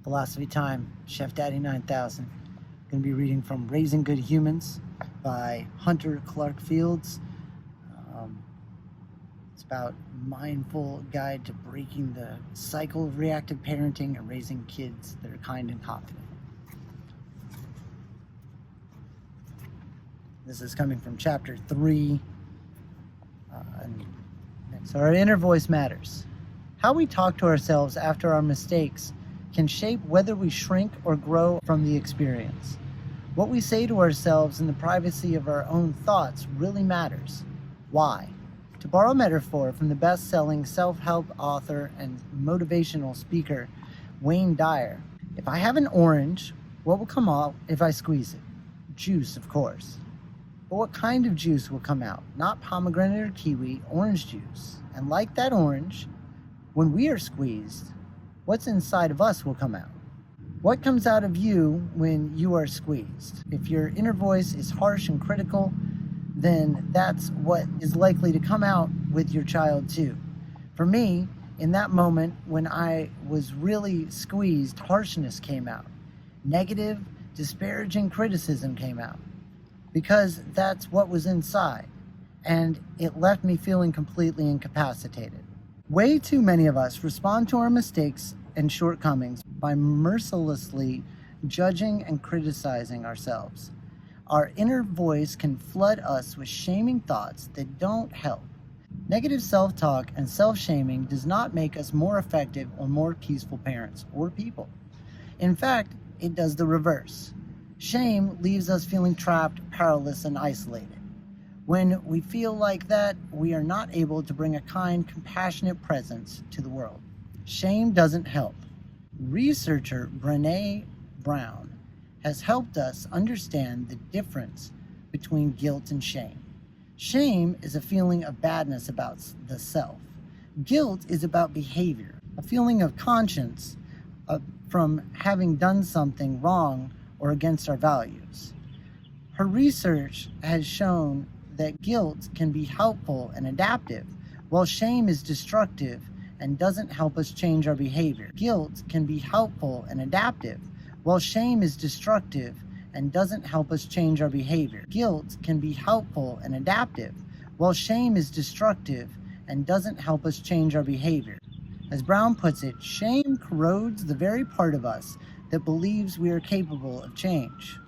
Philosophy Time, Chef Daddy 9000. Going to be reading from Raising Good Humans by Hunter Clark Fields. It's about mindful guide to breaking the cycle of reactive parenting and raising kids that are kind and confident. This is coming from chapter 3. So our inner voice matters. How we talk to ourselves after our mistakes can shape whether we shrink or grow from the experience. What we say to ourselves in the privacy of our own thoughts really matters. Why? To borrow a metaphor from the best-selling self-help author and motivational speaker Wayne Dyer, if I have an orange, what will come out if I squeeze it? Juice, of course. But what kind of juice will come out? Not pomegranate or kiwi, orange juice. And like that orange, when we are squeezed, what's inside of us will come out. What comes out of you when you are squeezed? If your inner voice is harsh and critical, then that's what is likely to come out with your child too. For me, in that moment when I was really squeezed, harshness came out. Negative, disparaging criticism came out. Because that's what was inside, and it left me feeling completely incapacitated. Way too many of us respond to our mistakes and shortcomings by mercilessly judging and criticizing ourselves. Our inner voice can flood us with shaming thoughts that don't help. Negative self-talk and self-shaming does not make us more effective or more peaceful parents or people. In fact, it does the reverse. Shame leaves us feeling trapped, powerless, and isolated. When we feel like that, we are not able to bring a kind, compassionate presence to the world. Shame doesn't help. Researcher Brené Brown has helped us understand the difference between guilt and shame. Shame is a feeling of badness about the self. Guilt is about behavior, a feeling of conscience from having done something wrong or against our values. Her research has shown that guilt can be helpful and adaptive, while shame is destructive and doesn't help us change our behavior. Guilt can be helpful and adaptive, while shame is destructive and doesn't help us change our behavior. Guilt can be helpful and adaptive, while shame is destructive and doesn't help us change our behavior. As Brown puts it, shame corrodes the very part of us that believes we are capable of change.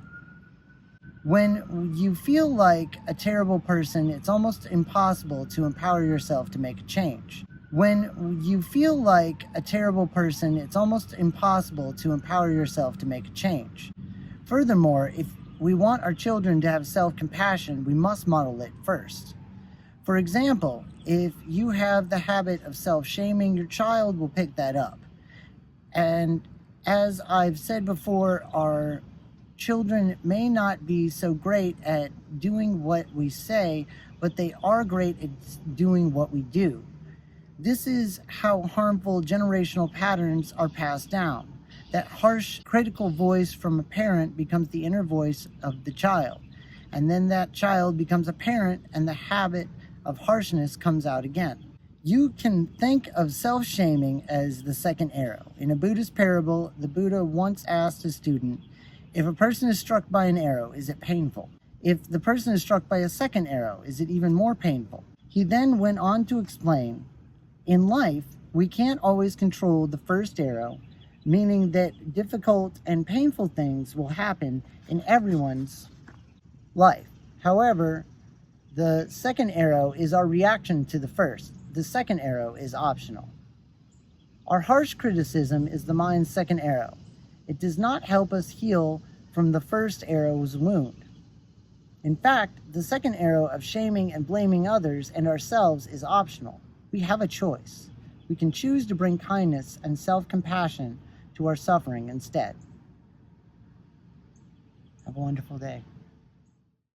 When you feel like a terrible person, it's almost impossible to empower yourself to make a change. When you feel like a terrible person, it's almost impossible to empower yourself to make a change. Furthermore, if we want our children to have self-compassion, we must model it first. For example, if you have the habit of self-shaming, your child will pick that up. And as I've said before, our children may not be so great at doing what we say, but they are great at doing what we do. This is how harmful generational patterns are passed down. That harsh, critical voice from a parent becomes the inner voice of the child. And then that child becomes a parent, and the habit of harshness comes out again. You can think of self-shaming as the second arrow. In a Buddhist parable, the Buddha once asked a student, if a person is struck by an arrow, is it painful? If the person is struck by a second arrow, is it even more painful? He then went on to explain, in life, we can't always control the first arrow, meaning that difficult and painful things will happen in everyone's life. However, the second arrow is our reaction to the first. The second arrow is optional. Our harsh criticism is the mind's second arrow. It does not help us heal from the first arrow's wound. In fact, the second arrow of shaming and blaming others and ourselves is optional. We have a choice. We can choose to bring kindness and self-compassion to our suffering instead. Have a wonderful day.